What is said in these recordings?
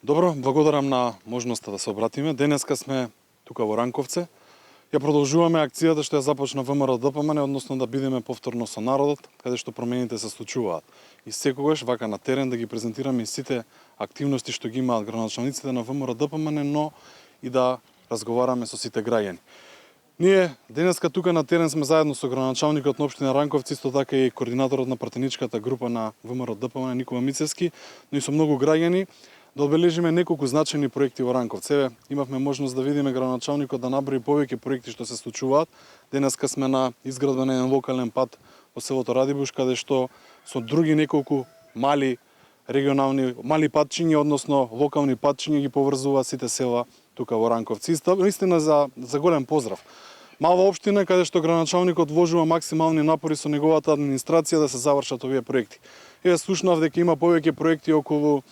Добро, благодарам на можноста да се обратиме. Денеска сме тука во Ранковце. Ја продолжуваме акцијата што ја започна ВМРО ДПМН, односно да бидеме повторно со народот, каде што промените се случуваат. И секогаш вака на терен да ги презентираме и сите активности што ги имаат граначалниците на ВМРО ДПМН, но и да разговараме со сите граѓани. Ние денеска тука на терен сме заедно со граначалникот на општина Ранковци, исто така и координаторот на пратеничката група на ВМРО ДПМН Никола Мицевски, но и со многу граѓани да одбележиме неколку значајни проекти во Ранковци. Имавме можност да видиме граначалникот да наброи повеќе проекти што се случуваат. Денеска сме на изградба на еден локален пат во селото Радибуш, каде што со други неколку мали мали патчиња, односно локални патчиња ги поврзуваат сите села тука во Ранковци. Истина за голем поздрав. Мала општина каде што граначалникот вложува максимални напори со неговата администрација да се завршат овие проекти. Еве слушнав дека има повеќе проекти околу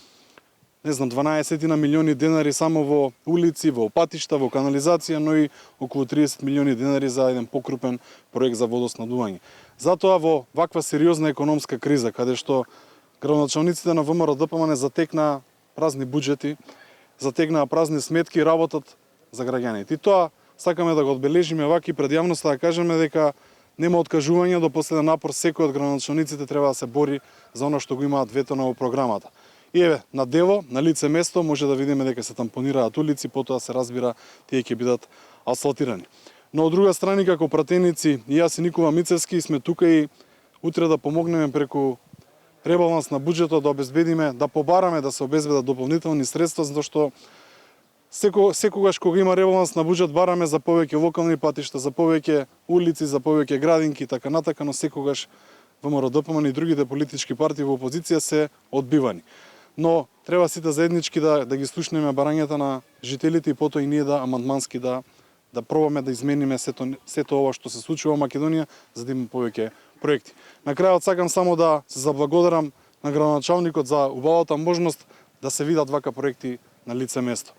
12 милиони денари само во улици, во патишта, во канализација, но и околу 30 милиони денари за еден покрупен проект за водоснабдување. Затоа во ваква сериозна економска криза, каде што граначалниците на ВМРО ДПМН затекнаа празни буџети, затекнаа празни сметки и работат за граѓаните. И тоа сакаме да го одбележиме вака и пред јавноста да кажеме дека нема откажување, до последен напор секој од граначалниците треба да се бори за она што го имаат ветено во програмата. И еве, на дело, на лице место, може да видиме дека се тампонираат улици, потоа се разбира тие ќе бидат асфалтирани. Но од друга страна, како пратеници, и јас и Никола Мицевски сме тука и утре да помогнеме преку ребаланс на буџетот да обезбедиме, да побараме да се обезбедат дополнителни средства, затоа што секогаш кога има ребаланс на буџет бараме за повеќе локални патишта, за повеќе улици, за повеќе градинки и така натака, но секогаш ВМРО ДПМН и другите политички партии во опозиција се одбивани. Но треба сите заеднички да ги слушнеме барањата на жителите и потоа и ние да амандмански да пробаме да измениме сето ова што се случува во Македонија, за да има повеќе проекти. На крајот сакам само да се заблагодарам на граначалникот за убавата можност да се видат вака проекти на лице место.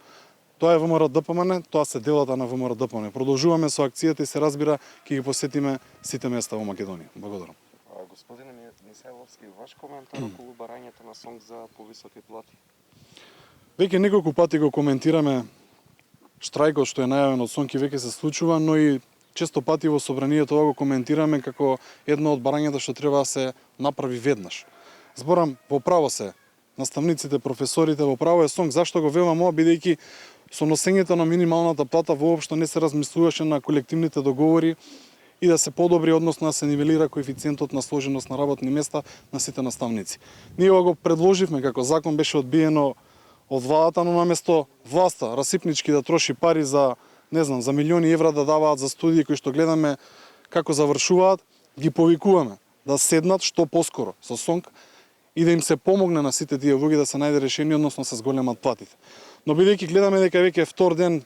Тоа е ВМРО ДПМН, тоа се делата на ВМРО ДПМН. Продолжуваме со акцијата и се разбира ќе ги посетиме сите места во Македонија. Благодарам. Господине Мисајловски, ваш коментар околу барањето на СОНК за повисоки плати? Веќе неколку пати го коментираме штрајкот што е најавен од СОНК и веќе се случува, но и често пати во собранието ова го коментираме како едно од барањата што треба да се направи веднаш. Зборам, во право се наставниците, професорите, во право е СОНК. Зашто го велам ова, бидејќи со носењето на минималната плата воопшто не се размислуваше на колективните договори и да се подобри, односно да се нивелира коефициентот на сложеност на работни места на сите наставници. Ние го предложивме како закон, беше одбиено од владата, но наместо власта расипнички да троши пари за, за милиони евра да даваат за студии кои што гледаме како завршуваат, ги повикуваме да седнат што поскоро со СОНК и да им се помогне на сите тие луѓе да се најде решение, односно се зголемат платите. Но бидејќи гледаме дека веќе втор ден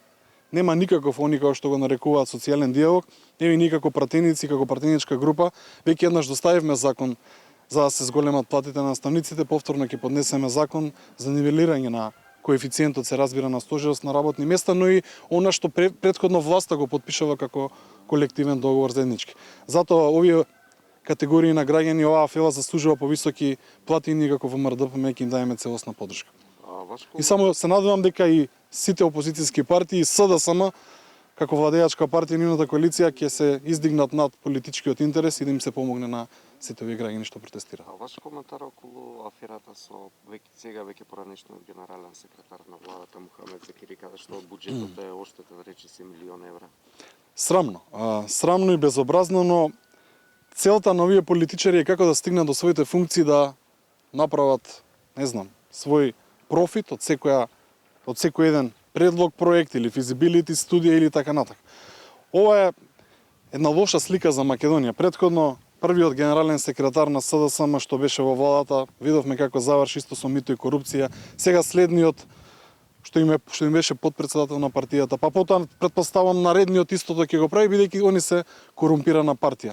нема никаков они како што го нарекуваат социјален диалог, еве ние како пратеници, како пратеничка група, веќе еднаш доставивме закон за да се зголемат платите на наставниците, повторно ќе поднесеме закон за нивелирање на коефициентот, се разбира, на сложеност на работни места, но и она што претходно власта го потпишува како колективен договор заеднички. Затоа овие категории на граѓани, оваа афела заслужува повисоки плати и ние како ВМРО ДПМН ќе им даеме целосна поддршка. И само се надевам дека и сите опозицијски партии и СДСМ како владеачка партија и нивната коалиција ќе се издигнат над политичкиот интерес и да им се помогне на сите овие граѓани што протестираат. А ваш коментар околу аферата со веќе поранешниот генерален секретар на владата Мухамед Закири, каде што буџетот е оштетен речиси милион евра? Срамно и безобразно, но целта на овие политичари е како да стигнат до своите функции, да направат, свој профит од секој еден предлог, проект или физибилити студија или така натака. Ова е една лоша слика за Македонија. Претходно првиот генерален секретар на СДСМ што беше во владата, видовме како заврши исто со мито и корупција. Сега следниот што им беше подпредседател на партијата, па потоа претпоставам наредниот истото ќе го прави бидејќи они се корумпирана партија.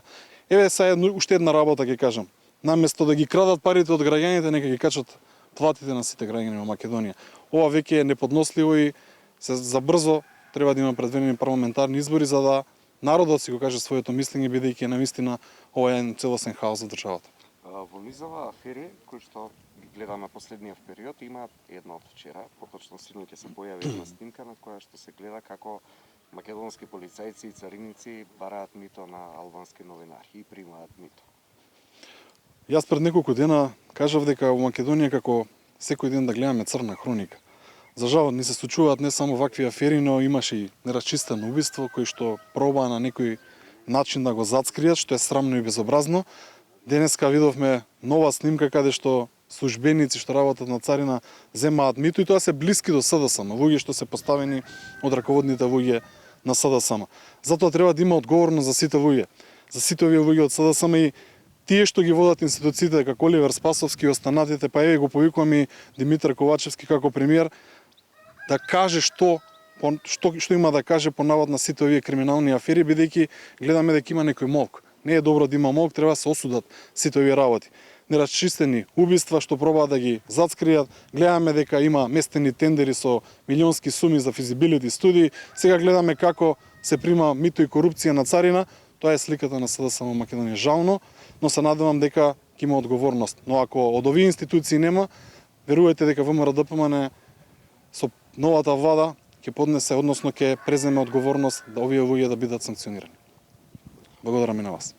Еве сега уште една работа ќе кажам. Наместо да ги крадат парите од граѓаните, нека ги качат платите на сите граѓани во Македонија. Ова веќе е неподносливо и за брзо треба да има предвидени парламентарни избори за да народот си го каже своето мислење, бидејќи е навистина ова е целосен хаос за државата. Во низова афери кои што ги гледаме последниот период, има една од вчера, поточно синоќ се појави една снимка на која што се гледа како македонски полицајци и цариници бараат мито на албански новинари и примаат мито. Јас пред неколку дена кажав дека во Македонија како секој ден да гледаме црна хроника. За жал ни се случуваат не само вакви афери, но имаше и нерасчистено убиство кој што пробаа на некој начин да го зацкријат, што е срамно и безобразно. Денеска видовме нова снимка каде што службеници што работат на царина земаат мито и тоа се блиски до СДСМ, луѓе што се поставени од раководните луѓе на СДСМ. Затоа треба да има одговорност за сите луѓе, за сите овие луѓе од СДСМ и тие што ги водат институциите како Оливер Спасовски и останатите, па еве го повикуваме и Димитар Ковачевски како премиер да каже што има да каже по навод на сите овие криминални афери, бидејќи гледаме дека има некој молк. Не е добро да има молк, треба да се осудат сите овие работи. Нерасчистени убиства што пробаат да ги зацкријат, гледаме дека има местени тендери со милионски суми за физибилити студии, сега гледаме како се прима мито и корупција на царина, тоа е сликата на СДСМ Македонија. Жално, но се надевам дека ќе има одговорност. Но ако од овие институции нема, верувајте дека ВМРО-ДПМН со новата влада ќе поднесе, односно ќе преземе одговорност да овие луѓе да бидат санкционирани. Благодарам и на вас.